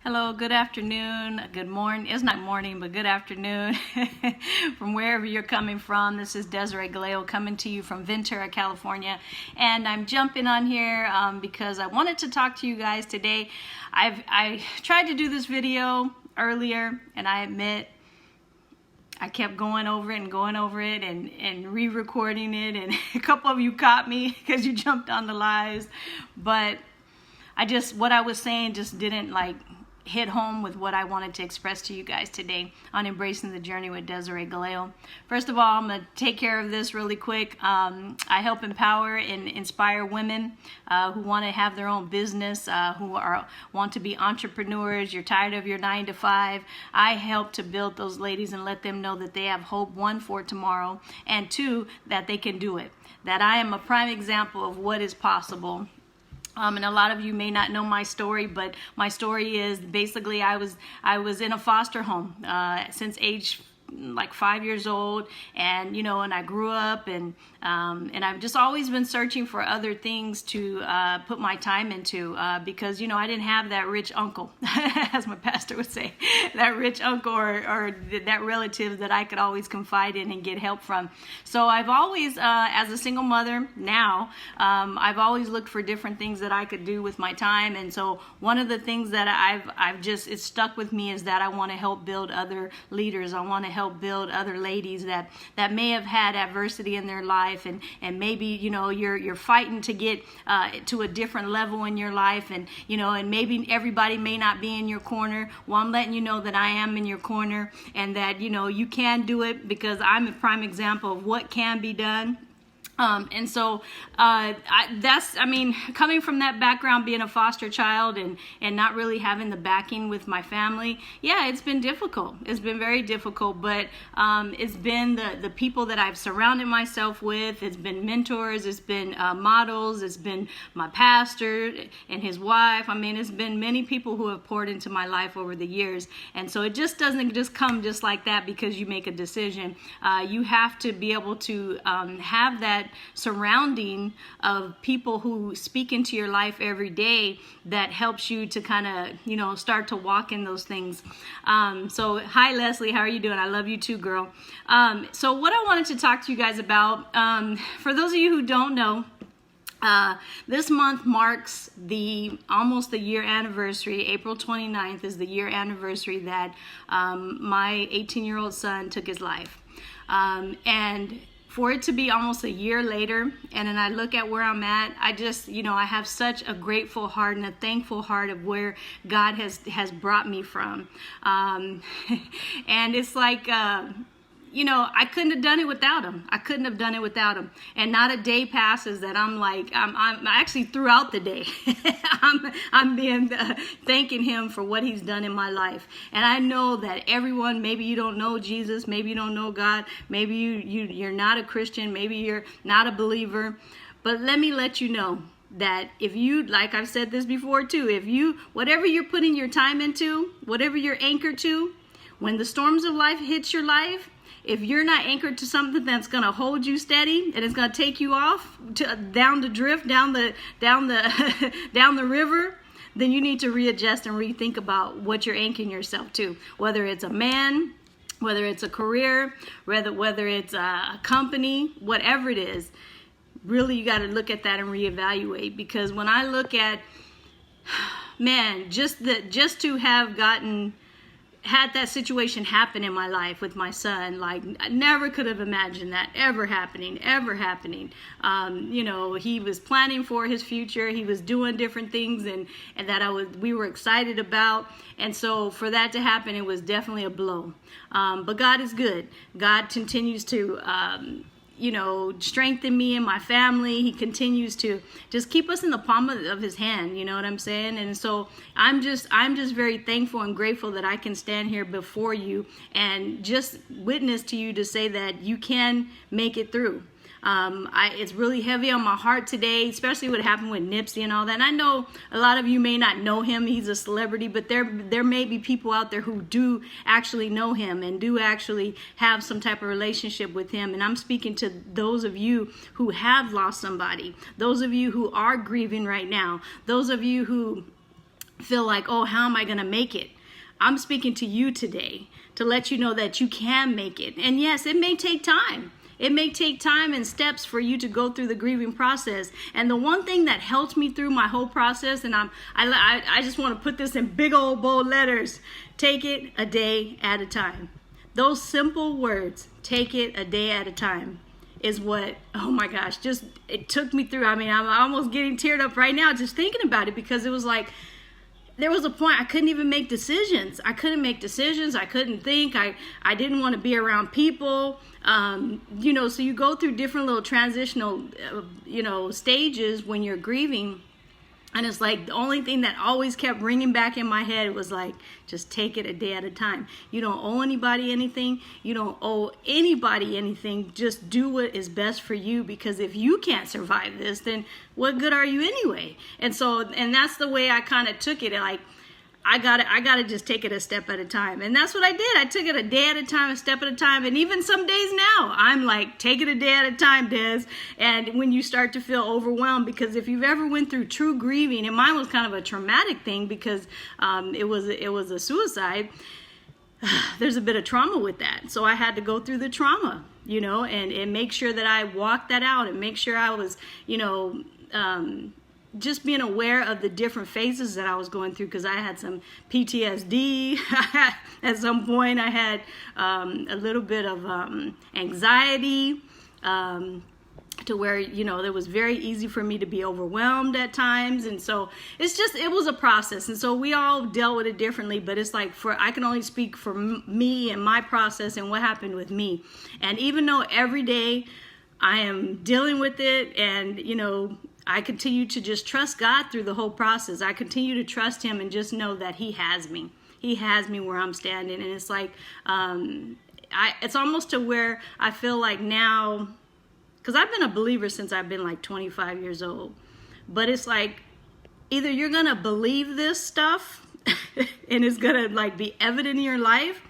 Hello, good afternoon, good morning. It's not morning, but good afternoon from wherever you're coming from. This is Desiree Galeo coming to you from Ventura, California. And I'm jumping on here because I wanted to talk to you guys today. I tried to do this video earlier, and I admit I kept going over it and re-recording it. And a couple of you caught me because you jumped on the lives. But what I was saying just didn't hit home with what I wanted to express to you guys today on Embracing the Journey with Desiree Galeo. First of all, I'm going to take care of this really quick. I help empower and inspire women who want to have their own business, want to be entrepreneurs. You're tired of your 9 to 5. I help to build those ladies and let them know that they have hope, one, for tomorrow, and two, that they can do it. That I am a prime example of what is possible. And a lot of you may not know my story, but my story is basically I was in a foster home since age 5 years old, and and I grew up, and I've just always been searching for other things to put my time into because I didn't have that rich uncle, as my pastor would say, that rich uncle or that relative that I could always confide in and get help from. So I've always, as a single mother now, I've always looked for different things that I could do with my time. And so one of the things that it's stuck with me is that I want to help build other leaders. I want to help build other ladies that may have had adversity in their life, and maybe you're fighting to get to a different level in your life, and and maybe everybody may not be in your corner. Well, I'm letting you know that I am in your corner, and that you can do it, because I'm a prime example of what can be done. And so coming from that background, being a foster child and not really having the backing with my family, yeah, it's been difficult. It's been very difficult, but it's been the people that I've surrounded myself with. It's been mentors, it's been models, it's been my pastor and his wife. It's been many people who have poured into my life over the years. And so it just doesn't just come just like that because you make a decision. You have to be able to have that surrounding of people who speak into your life every day that helps you to kind of start to walk in those things. So hi Leslie, how are you doing? I love you too, girl. So what I wanted to talk to you guys about, for those of you who don't know, this month marks almost the year anniversary. April 29th is the year anniversary that my 18-year-old son took his life. And for it to be almost a year later, and then I look at where I'm at, I just, I have such a grateful heart and a thankful heart of where God has brought me from. And it's like, I couldn't have done it without him. I couldn't have done it without him. And not a day passes that I'm actually throughout the day, I'm being thanking him for what he's done in my life. And I know that everyone, maybe you don't know Jesus, maybe you don't know God, maybe you're not a Christian, maybe you're not a believer, but let me let you know that if you, like I've said this before too, whatever you're putting your time into, whatever you're anchored to, when the storms of life hits your life, if you're not anchored to something that's going to hold you steady and it's going to take you off down the drift, down the river, then you need to readjust and rethink about what you're anchoring yourself to. Whether it's a man, whether it's a career, whether it's a company, whatever it is, really you got to look at that and reevaluate. Because when I look at, man, just to have had that situation happen in my life with my son, I never could have imagined that ever happening. He was planning for his future. He was doing different things and that we were excited about. And so for that to happen, it was definitely a blow. But God is good. God continues to, strengthen me and my family. He continues to just keep us in the palm of his hand. You know what I'm saying? And so I'm just very thankful and grateful that I can stand here before you and just witness to you to say that you can make it through. It's really heavy on my heart today, especially what happened with Nipsey and all that. And I know a lot of you may not know him. He's a celebrity, but there may be people out there who do actually know him and do actually have some type of relationship with him. And I'm speaking to those of you who have lost somebody, those of you who are grieving right now, those of you who feel like, oh, how am I going to make it? I'm speaking to you today to let you know that you can make it. And yes, it may take time. It may take time and steps for you to go through the grieving process. And the one thing that helped me through my whole process, and I just want to put this in big old bold letters, take it a day at a time. Those simple words, take it a day at a time, is what, oh my gosh, just, it took me through. I mean, I'm almost getting teared up right now just thinking about it, because it was like, there was a point I couldn't even make decisions. I couldn't make decisions. I couldn't think. I didn't want to be around people. So you go through different little transitional, stages when you're grieving. And it's like the only thing that always kept ringing back in my head was like, just take it a day at a time. You don't owe anybody anything. You don't owe anybody anything. Just do what is best for you, because if you can't survive this, then what good are you anyway? And that's the way I kind of took it. Like, I gotta just take it a step at a time. And that's what I did. I took it a day at a time, a step at a time. And even some days now, I'm like, take it a day at a time, Des. And when you start to feel overwhelmed, because if you've ever went through true grieving, and mine was kind of a traumatic thing, because it was a suicide, there's a bit of trauma with that. So I had to go through the trauma, and make sure that I walked that out, and make sure I was, just being aware of the different phases that I was going through, because I had some PTSD. At some point, I had a little bit of anxiety, to where, it was very easy for me to be overwhelmed at times. And so it was a process. And so we all dealt with it differently, but it's like, I can only speak for me and my process and what happened with me. And even though every day I am dealing with it, and, I continue to just trust God through the whole process. I continue to trust him and just know that he has me. He has me where I'm standing. And it's like, it's almost to where I feel like now, because I've been a believer since I've been like 25 years old. But it's like, either you're going to believe this stuff and it's going to like be evident in your life,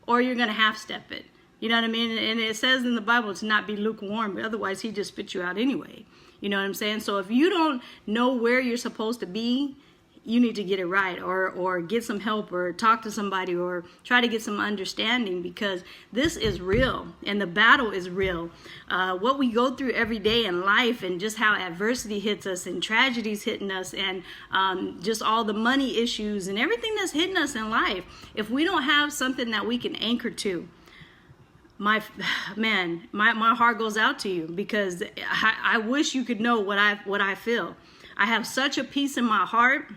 or you're going to half-step it. You know what I mean? And it says in the Bible to not be lukewarm, but otherwise he just spits you out anyway. You know what I'm saying? So if you don't know where you're supposed to be, you need to get it right, or get some help, or talk to somebody, or try to get some understanding, because this is real and the battle is real. What we go through every day in life, and just how adversity hits us and tragedies hitting us, and just all the money issues and everything that's hitting us in life, if we don't have something that we can anchor to, my heart goes out to you, because I wish you could know what I feel. I have such a peace in my heart,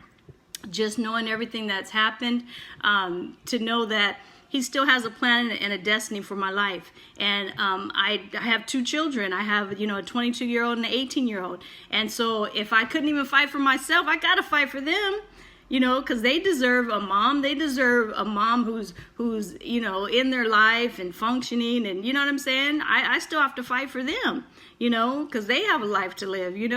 just knowing everything that's happened, to know that he still has a plan and a destiny for my life. And I have two children. I have, a 22-year-old and an 18-year-old. And so if I couldn't even fight for myself, I got to fight for them. Because they deserve a mom. They deserve a mom who's in their life and functioning, and you know what I'm saying? I still have to fight for them, because they have a life to live, and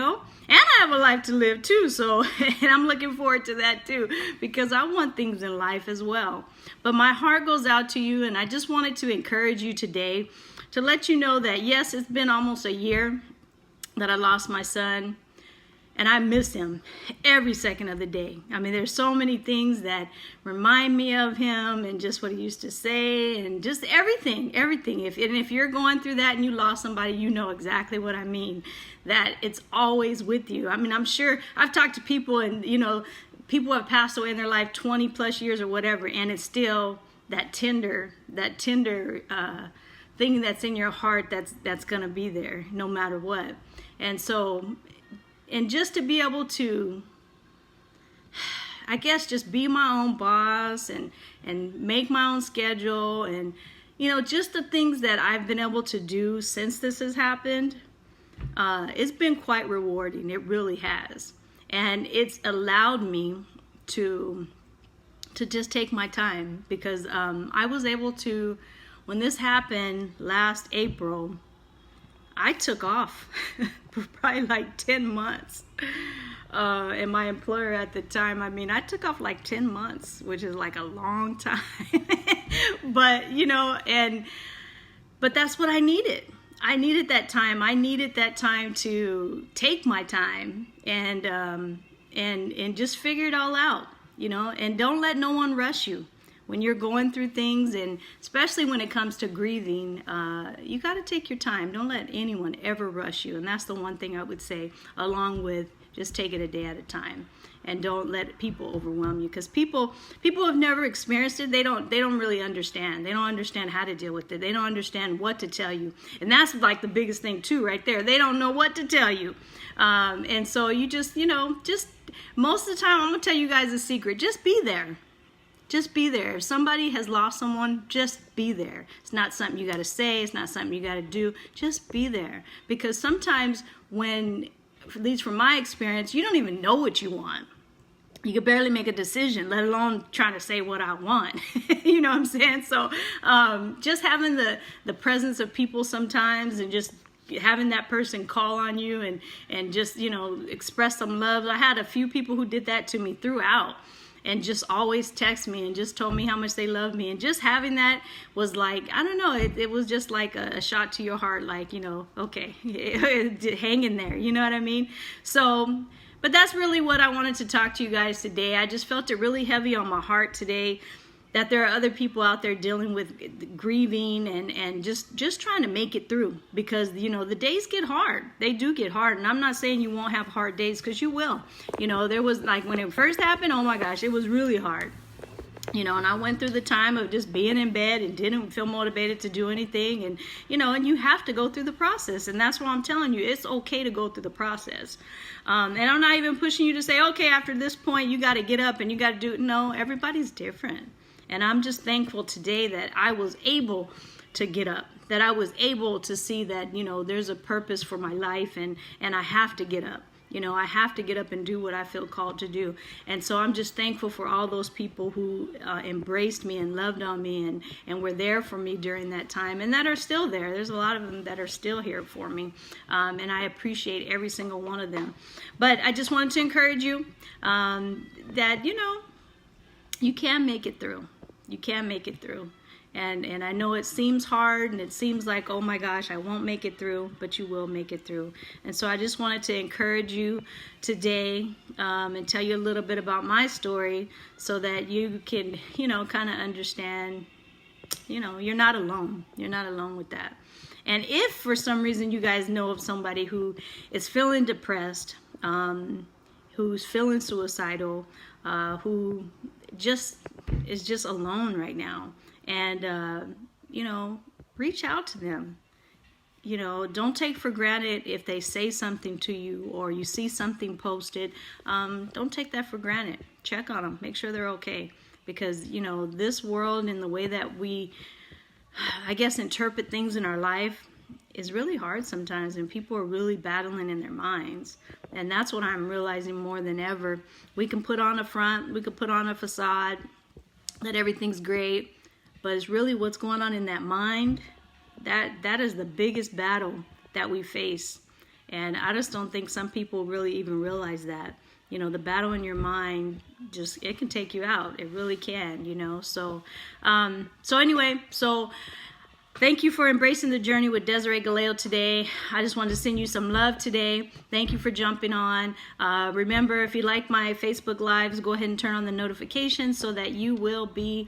I have a life to live too. So, and I'm looking forward to that too, because I want things in life as well. But my heart goes out to you, and I just wanted to encourage you today to let you know that, yes, it's been almost a year that I lost my son. And I miss him every second of the day. I mean, there's so many things that remind me of him, and just what he used to say, and just everything. If you're going through that and you lost somebody, you know exactly what I mean, that it's always with you. I mean, I'm sure I've talked to people, and, people have passed away in their life 20 plus years or whatever, and it's still that tender thing that's in your heart that's going to be there no matter what. And just to be able to, I guess, just be my own boss and make my own schedule, and, just the things that I've been able to do since this has happened, it's been quite rewarding. It really has. And it's allowed me to just take my time, because I was able to, when this happened last April, I took off for probably like 10 months. And my employer at the time, I took off like 10 months, which is like a long time. But, but that's what I needed. I needed that time. I needed that time to take my time and just figure it all out. you know, and don't let no one rush you. When you're going through things, and especially when it comes to grieving, you got to take your time. Don't let anyone ever rush you. And that's the one thing I would say, along with just take it a day at a time. And don't let people overwhelm you, because people have never experienced it. They don't really understand. They don't understand how to deal with it. They don't understand what to tell you. And that's like the biggest thing too, right there. They don't know what to tell you. And so you just, you know, just most of the time, I'm going to tell you guys a secret. Just be there. Just be there. If somebody has lost someone, just be there. It's not something you got to say. It's not something you got to do. Just be there. Because sometimes when, at least from my experience, you don't even know what you want. You can barely make a decision, let alone trying to say what I want. You know what I'm saying? So just having the presence of people sometimes, and just having that person call on you and just, you know, express some love. I had a few people who did that to me throughout, and just always text me and just told me how much they love me. And just having that was like, I don't know, it was just like a shot to your heart, like, you know, okay, hang in there, you know what I mean? So, but that's really what I wanted to talk to you guys today. I just felt it really heavy on my heart today, that there are other people out there dealing with grieving and just trying to make it through, because, you know, the days get hard. They do get hard. And I'm not saying you won't have hard days, because you will. You know, there was, like, when it first happened, oh my gosh, it was really hard. You know, and I went through the time of just being in bed and didn't feel motivated to do anything. And, you know, and you have to go through the process. And that's why I'm telling you, it's okay to go through the process. And I'm not even pushing you to say, okay, after this point, you got to get up and you got to do it. No, everybody's different. And I'm just thankful today that I was able to get up, that I was able to see that, you know, there's a purpose for my life, and I have to get up. You know, I have to get up and do what I feel called to do. And so I'm just thankful for all those people who embraced me and loved on me and were there for me during that time, and that are still there. There's a lot of them that are still here for me. And I appreciate every single one of them. But I just wanted to encourage you that, you know, you can make it through. You can make it through. And I know it seems hard, and it seems like, oh my gosh, I won't make it through, but you will make it through. And so I just wanted to encourage you today and tell you a little bit about my story, so that you can, you know, kind of understand, you know, you're not alone. You're not alone with that. And if for some reason you guys know of somebody who is feeling depressed, who's feeling suicidal, who just is just alone right now, and you know, reach out to them. You know, don't take for granted if they say something to you or you see something posted. Don't take that for granted. Check on them, make sure they're okay, because, you know, this world and the way that we, I guess, interpret things in our life is really hard sometimes, and people are really battling in their minds. And that's what I'm realizing more than ever. We can put on a front, we can put on a facade that everything's great, but it's really what's going on in that mind. That is the biggest battle that we face. And I just don't think some people really even realize that. You know, the battle in your mind, just, it can take you out. It really can, you know. So anyway, thank you for embracing the journey with Desiree Galeo today. I just wanted to send you some love today. Thank you for jumping on. Remember, if you like my Facebook Lives, go ahead and turn on the notifications so that you will be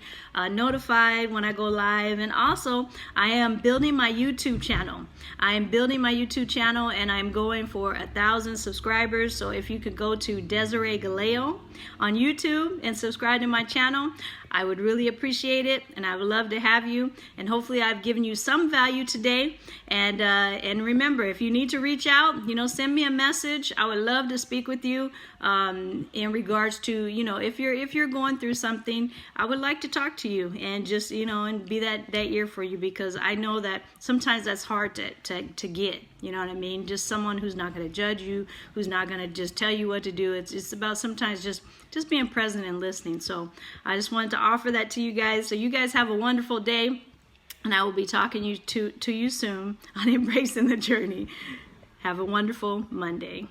notified when I go live. And also, I am building my YouTube channel. And I'm going for 1,000 subscribers. So if you could go to Desiree Galeo on YouTube and subscribe to my channel, I would really appreciate it, and I would love to have you. And hopefully I've given you some value today. And remember, if you need to reach out, you know, send me a message. I would love to speak with you in regards to, you know, if you're going through something, I would like to talk to you and just, you know, and be that ear for you, because I know that sometimes that's hard to get. You know what I mean? Just someone who's not going to judge you, who's not going to just tell you what to do. It's about sometimes just being present and listening. So I just wanted to offer that to you guys. So you guys have a wonderful day, and I will be talking to you soon on Embracing the Journey. Have a wonderful Monday.